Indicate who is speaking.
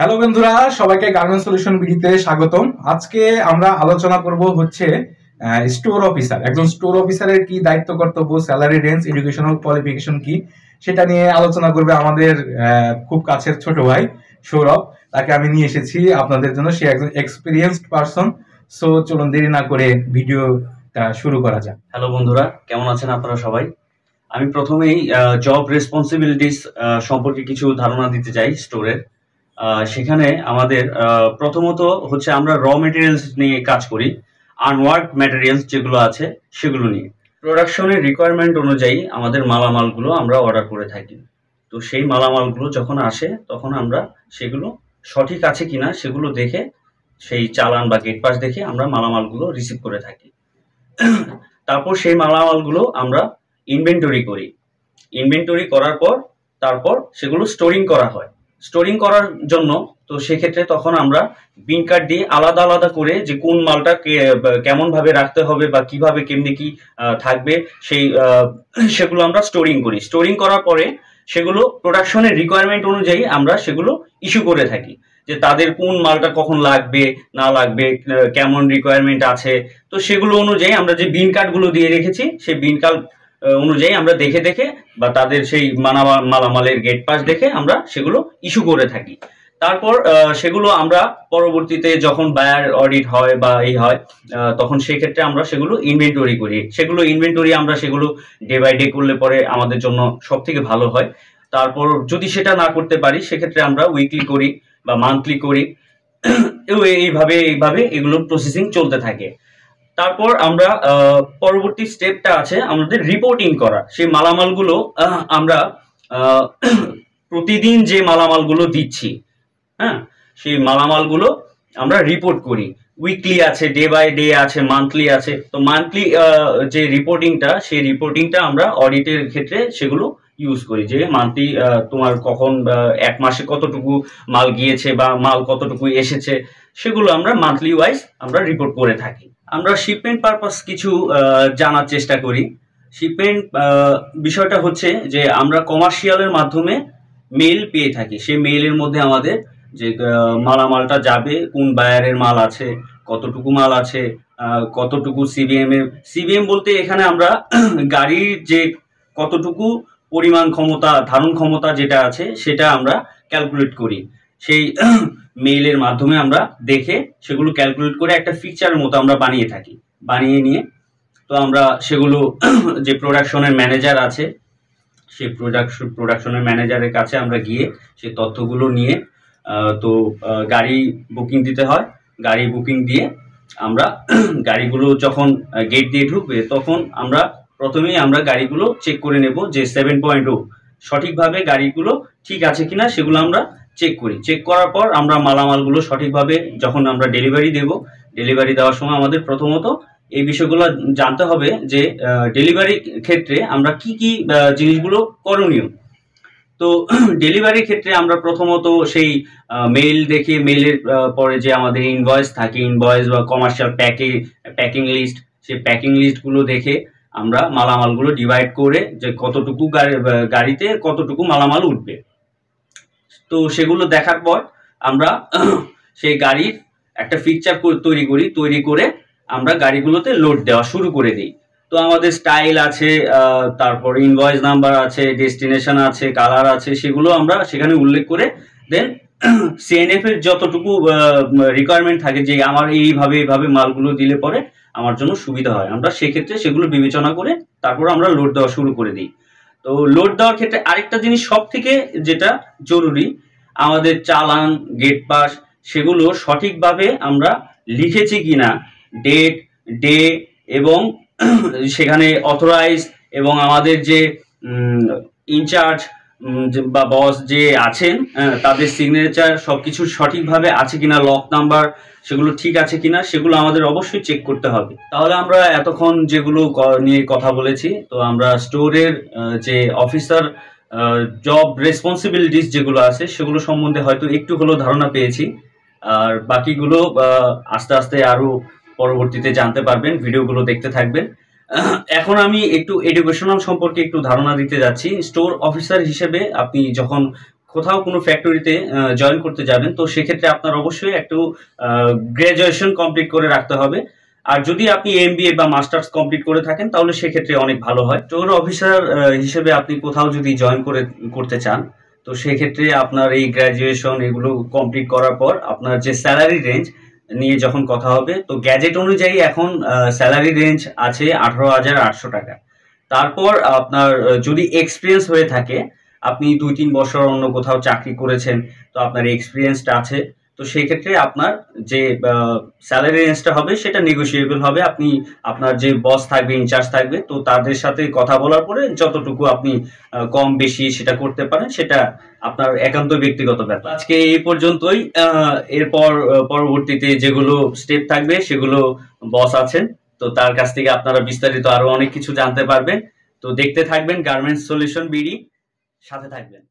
Speaker 1: Hello বন্ধুরা, সবাইকে garments solution বিডিতে স্বাগতম। আজকে আমরা আলোচনা করব হচ্ছে স্টোর অফিসার। একজন স্টোর অফিসারের কি দায়িত্ব, কর্তব্য, স্যালারি রেঞ্জ, এডুকেশনাল কোয়ালিফিকেশন কি, সেটা নিয়ে আলোচনা করবে আমাদের খুব কাছের ছোট ভাই সৌরভ। তাকে আমি নিয়ে এসেছি আপনাদের জন্য। সে একজন এক্সপিরিয়েন্সড পারসন। সো চলুন দেরি না করে ভিডিওটা শুরু করা যাক।
Speaker 2: হ্যালো বন্ধুরা, কেমন আছেন আপনারা সবাই? আমি প্রথমেই জব রেসপন্সিবিলিটিস সম্পর্কে কিছু ধারণা দিতে চাই স্টোরের। সেখানে আমাদের প্রথমত হচ্ছে আমরা র মেটেরিয়ালস নিয়ে কাজ করি, আনওয়ার্ক ম্যাটেরিয়ালস যেগুলো আছে সেগুলো নিয়ে। প্রোডাকশনের রিকোয়ারমেন্ট অনুযায়ী আমাদের মালামালগুলো আমরা অর্ডার করে থাকি। তো সেই মালামালগুলো যখন আসে তখন আমরা সেগুলো সঠিক আছে কিনা সেগুলো দেখে, সেই চালান বা গেট পাস দেখে আমরা মালামালগুলো রিসিভ করে থাকি। তারপর সেই মালামালগুলো আমরা ইনভেন্টরি করি। ইনভেন্টরি করার পর তারপর সেগুলো স্টোরিং করা হয়। স্টোরিং করার জন্য তো সেক্ষেত্রে তখন আমরা বিন কার্ড দিয়ে আলাদা আলাদা করে যে কোন মালটা কেমন ভাবে রাখতে হবে বা কিভাবে কেমনি কি থাকবে সেগুলো আমরা স্টোরিং করি। স্টোরিং করার পরে সেগুলো প্রোডাকশনের রিকোয়ারমেন্ট অনুযায়ী আমরা সেগুলো ইস্যু করে থাকি, যে তাদের কোন মালটা কখন লাগবে না লাগবে, কেমন রিকোয়ারমেন্ট আছে। তো সেগুলো অনুযায়ী আমরা যে বিন কার্ডগুলো দিয়ে রেখেছি সেই বিন কার্ড অনুযায়ী আমরা দেখে দেখে বা তাদের সেই মালামালের গেট পাস দেখে আমরা সেগুলো ইস্যু করে থাকি। তারপর সেগুলো আমরা পরবর্তীতে যখন বায়ার অডিট হয় বা এই হয় তখন সেক্ষেত্রে আমরা সেগুলো ইনভেন্টরি করি। সেগুলো ইনভেন্টরি আমরা সেগুলো ডে বাই ডে করলে পরে আমাদের জন্য সব থেকে ভালো হয়। তারপর যদি সেটা না করতে পারি সেক্ষেত্রে আমরা উইকলি করি বা মান্থলি করি। এইভাবে এগুলো প্রসেসিং চলতে থাকে। তারপর আমরা পরবর্তী স্টেপটা আছে আমাদের রিপোর্টিং করা। সেই মালামালগুলো আমরা প্রতিদিন যে মালামালগুলো দিচ্ছি, হ্যাঁ, সেই মালামালগুলো আমরা রিপোর্ট করি। উইকলি আছে, ডে বাই ডে আছে, মান্থলি আছে। তো মান্থলি যে রিপোর্টিংটা, সেই রিপোর্টিংটা আমরা অডিটের ক্ষেত্রে সেগুলো ইউজ করি, যে মান্থলি তোমার কখন এক মাসে কতটুকু মাল গিয়েছে বা মাল কতটুকু এসেছে, সেগুলো আমরা মান্থলি ওয়াইজ আমরা রিপোর্ট করে থাকি। আমরা শিপমেন্ট পারপাস কিছু জানার চেষ্টা করি। শিপমেন্ট বিষয়টা হচ্ছে যে আমরা কমার্শিয়ালের মাধ্যমে মেইল পেয়ে থাকি। সেই মেইলের মধ্যে আমাদের যে মালামালটা যাবে, কোন বায়ারের মাল আছে, কতটুকু মাল আছে, কতটুকু সিবিএম বলতে এখানে আমরা গাড়ির যে কতটুকু পরিমাণ ক্ষমতা, ধারণ ক্ষমতা যেটা আছে সেটা আমরা ক্যালকুলেট করি। সেই মেইলের মাধ্যমে আমরা দেখে সেগুলো ক্যালকুলেট করে একটা ফিকচারের মতো আমরা বানিয়ে থাকি। বানিয়ে নিয়ে তো আমরা সেগুলো যে প্রোডাকশনের ম্যানেজার আছে সেই প্রোডাকশনের ম্যানেজারের কাছে আমরা গিয়ে সেই তথ্যগুলো নিয়ে তো গাড়ি বুকিং দিতে হয়। গাড়ি বুকিং দিয়ে আমরা গাড়িগুলো যখন গেট দিয়ে ঢুকবে তখন আমরা প্রথমেই আমরা গাড়িগুলো চেক করে নেব যে 7.0 সঠিকভাবে গাড়িগুলো ঠিক আছে কিনা সেগুলো আমরা চেক করি। চেক করার পর আমরা মালামালগুলো সঠিকভাবে যখন আমরা ডেলিভারি দেব, ডেলিভারি দেওয়ার সময় আমাদের প্রথমত এই বিষয়গুলো জানতে হবে যে ডেলিভারি ক্ষেত্রে আমরা কি কি জিনিসগুলো করণীয়। তো ডেলিভারির ক্ষেত্রে আমরা প্রথমত সেই মেইল দেখে, মেইলের পরে যে আমাদের ইনভয়েস থাকে, ইনভয়েস বা কমার্শিয়াল প্যাকিং লিস্ট, সেই প্যাকিং লিস্টগুলো দেখে আমরা মালামালগুলো ডিভাইড করে যে কতটুকু গাড়িতে কতটুকু মালামাল উঠবে। তো সেগুলো দেখার পর আমরা সেই গাড়ির একটা ফিকচার তৈরি করে আমরা গাড়িগুলোতে লোড দেওয়া শুরু করে দিই। তো আমাদের স্টাইল আছে, তারপর ইনভয়েস নাম্বার আছে, ডেস্টিনেশন আছে, কালার আছে, সেগুলো আমরা সেখানে উল্লেখ করে দেন সিএনএফ এর যতটুকু রিকোয়ারমেন্ট থাকে যে আমার এইভাবে মালগুলো দিলে পরে আমার জন্য সুবিধা হয়, আমরা সেক্ষেত্রে সেগুলো বিবেচনা করে তারপর আমরা লোড দেওয়া শুরু করে দিই। তো লোড দেওয়ার ক্ষেত্রে আরেকটা জিনিস সব থেকে যেটা জরুরি, আমাদের চালান, গেট পাস সেগুলো সঠিকভাবে আমরা লিখেছি কিনা, ডেট, ডে এবং সেখানে অথরাইজ এবং আমাদের যে ইনচার্জ বা বস যে আছেন তাদের সিগনেচার সবকিছু সঠিকভাবে আছে কিনা, লক নাম্বার সেগুলো ঠিক আছে কিনা সেগুলো আমাদের অবশ্যই চেক করতে হবে। তাহলে আমরা এতক্ষণ যেগুলো নিয়ে কথা বলেছি, তো আমরা স্টোরের যে অফিসার জব রেসপন্সিবিলিটিস যেগুলো আছে সেগুলো সম্বন্ধে হয়তো একটু হলেও ধারণা পেয়েছি। আর বাকিগুলো আস্তে আস্তে আরো পরবর্তীতে জানতে পারবেন, ভিডিওগুলো দেখতে থাকবেন। এখন আমি একটু এডুকেশনাল সম্পর্কে একটু ধারণা দিতে যাচ্ছি। স্টোর অফিসার হিসেবে আপনি যখন কোথাও কোনো ফ্যাক্টরিতে জয়েন করতে যাবেন, তো সেক্ষেত্রে আপনার অবশ্যই একটু গ্রাজুয়েশন কমপ্লিট করে রাখতে হবে। আর যদি আপনি এমবিএ বা মাস্টার্স কমপ্লিট করে থাকেন তাহলে সেক্ষেত্রে অনেক ভালো হয়। স্টোর অফিসার হিসেবে আপনি কোথাও যদি জয়েন করতে চান, তো সেক্ষেত্রে আপনার এই গ্রাজুয়েশন এগুলো কমপ্লিট করার পর আপনার যে স্যালারি রেঞ্জ নিয়ে যখন কথা হবে, তো গ্যাজেট অনুযায়ী এখন স্যালারি রেঞ্জ আছে 18,800 টাকা। তারপর আপনার যদি এক্সপিরিয়েন্স হয়ে থাকে, আপনি 2-3 বছর অন্য কোথাও চাকরি করেছেন, তো আপনার এক্সপিরিয়েন্সটা আছে, তো সেই ক্ষেত্রে আপনার যে স্যালারি রেঞ্জটা হবে সেটা নেগোশিয়েবল হবে। আপনি আপনার যে বস থাকবে, ইনচার্জ থাকবে, তো তাদের সাথে কথা বলার পরে যতটুকু আপনি কম বেশি সেটা করতে পারেন, সেটা আপনার একান্ত ব্যক্তিগত ব্যাপার। আজকে এই পর্যন্তই। এরপর পরবর্তীতে যেগুলো স্টেপ থাকবে সেগুলো বস আছেন, তো তার কাছ থেকে আপনারা বিস্তারিত আরো অনেক কিছু জানতে পারবেন। তো দেখতে থাকবেন গার্মেন্টস সলিউশন বিডি, সাথে থাকবেন।